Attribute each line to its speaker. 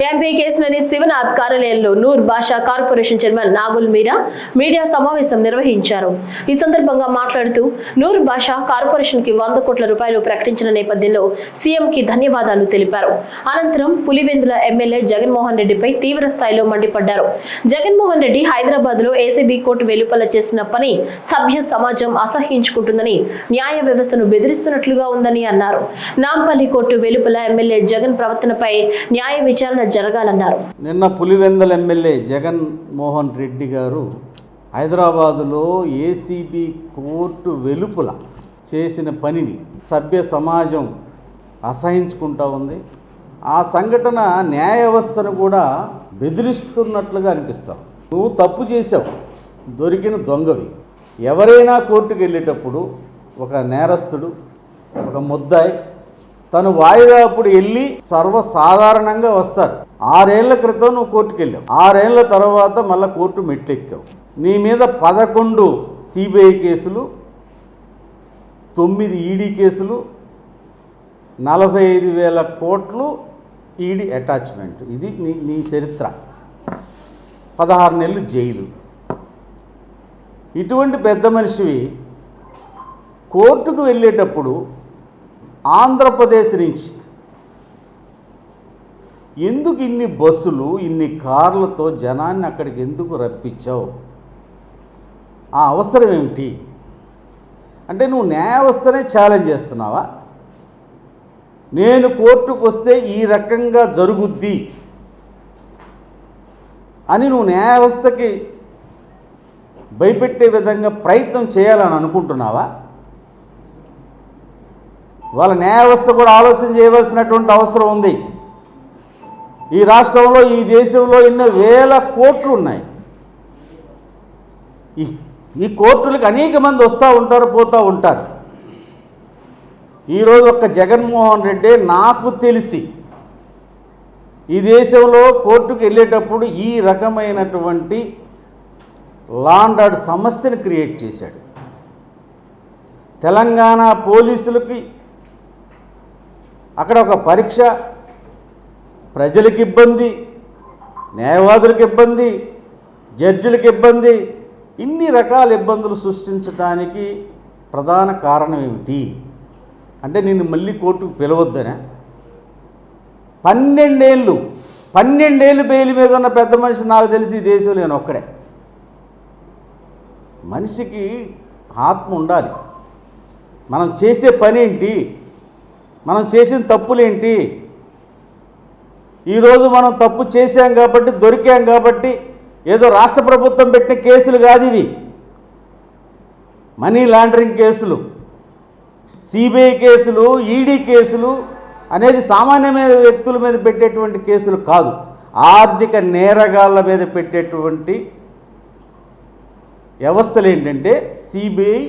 Speaker 1: MP కేసులోని Sivanath కార్యాలయంలో నూర్ భాషా corporation chairman Nagul మీరా media సమావేశం నిర్వహించారు. ఈ సందర్భంగా మాట్లాడుతూ నూర్ భాషా కార్పొరేషన్ కి 100 కోట్ల రూపాయలు ప్రకటించిన నేపథ్యంలో సీఎం కి ధన్యవాదాలు తెలిపారు. అనంతరం పులివెందుల ఎమ్మెల్యే జగన్మోహన్ రెడ్డిపై తీవ్ర స్థాయిలో మండిపడ్డారు. జగన్మోహన్ రెడ్డి హైదరాబాద్ లో ఏసీబీ కోర్టు వెలుపల చేసిన పని సభ్య సమాజం అసహ్యించుకుంటుందని, న్యాయ వ్యవస్థను బెదిరిస్తున్నట్లుగా ఉందని అన్నారు. నాంపల్లి కోర్టు వెలుపల ఎమ్మెల్యే జగన్ ప్రవర్తనపై న్యాయ విచారణ జరగాలన్నారు.
Speaker 2: నిన్న పులివెందుల ఎమ్మెల్యే జగన్మోహన్ రెడ్డి గారు హైదరాబాదులో ఏసీబీ కోర్టు వెలుపల చేసిన పనిని సభ్య సమాజం అసహించుకుంటా ఉంది. ఆ సంఘటన న్యాయ వ్యవస్థను కూడా బెదిరిస్తున్నట్లుగా అనిపిస్తాం. నువ్వు తప్పు చేసావు, దొరికిన దొంగవి. ఎవరైనా కోర్టుకు వెళ్ళేటప్పుడు ఒక నేరస్తుడు, ఒక ముద్దాయి తను వాయిదా అప్పుడు వెళ్ళి సర్వసాధారణంగా వస్తారు. 6 ఏళ్ల క్రితం నువ్వు కోర్టుకు వెళ్ళావు, 6 ఏళ్ల తర్వాత మళ్ళీ కోర్టు మెట్లెక్కావు. నీ మీద 11 సిబిఐ కేసులు, 9 ఈడీ కేసులు, 45,000 కోట్లు ఈడీ అటాచ్మెంట్. ఇది నీ చరిత్ర. 16 నెలలు జైలు. ఇటువంటి పెద్ద మనిషివి కోర్టుకు వెళ్ళేటప్పుడు ఆంధ్రప్రదేశ్ నుంచి ఎందుకు ఇన్ని బస్సులు, ఇన్ని కార్లతో జనాన్ని అక్కడికి ఎందుకు రప్పించావు? ఆ అవసరం ఏమిటి? అంటే నువ్వు న్యాయ వ్యవస్థనే ఛాలెంజ్ చేస్తున్నావా? నేను కోర్టుకు వస్తే ఈ రకంగా జరుగుద్ది అని నువ్వు న్యాయ వ్యవస్థకి భయపెట్టే విధంగా ప్రయత్నం చేయాలని అనుకుంటున్నావా? వాళ్ళ న్యాయ వ్యవస్థ కూడా ఆలోచన చేయవలసినటువంటి అవసరం ఉంది. ఈ రాష్ట్రంలో, ఈ దేశంలో ఎన్నో వేల కోర్టులు ఉన్నాయి. ఈ కోర్టులకు అనేక మంది వస్తూ ఉంటారు, పోతూ ఉంటారు. ఈరోజు ఒక్క జగన్మోహన్ రెడ్డి నాకు తెలిసి ఈ దేశంలో కోర్టుకు వెళ్ళేటప్పుడు ఈ రకమైనటువంటి లా అండ్ ఆర్డర్ సమస్యను క్రియేట్ చేశాడు. తెలంగాణ పోలీసులకి అక్కడ ఒక పరీక్ష, ప్రజలకు ఇబ్బంది, న్యాయవాదులకు ఇబ్బంది, జడ్జిలకు ఇబ్బంది, ఇన్ని రకాల ఇబ్బందులు సృష్టించడానికి ప్రధాన కారణం ఏమిటి అంటే నిన్ను మళ్ళీ కోర్టుకు పిలవద్దనే. 12 ఏళ్ళు బెయిల్ మీద ఉన్న పెద్ద మనిషి నాకు తెలిసి ఈ దేశంలో నేను ఒక్కడే. మనిషికి ఆత్మ ఉండాలి. మనం చేసే పని ఏంటి, మనం చేసిన తప్పులేంటి? ఈరోజు మనం తప్పు చేశాం కాబట్టి, దొరికాం కాబట్టి ఏదో రాష్ట్ర ప్రభుత్వం పెట్టిన కేసులు కాదు ఇవి. మనీ లాండరింగ్ కేసులు, సిబిఐ కేసులు, ఈడీ కేసులు అనేది సామాన్యమైన వ్యక్తుల మీద పెట్టేటువంటి కేసులు కాదు. ఆర్థిక నేరగాళ్ళ మీద పెట్టేటువంటి వ్యవస్థలు ఏంటంటే సిబిఐ,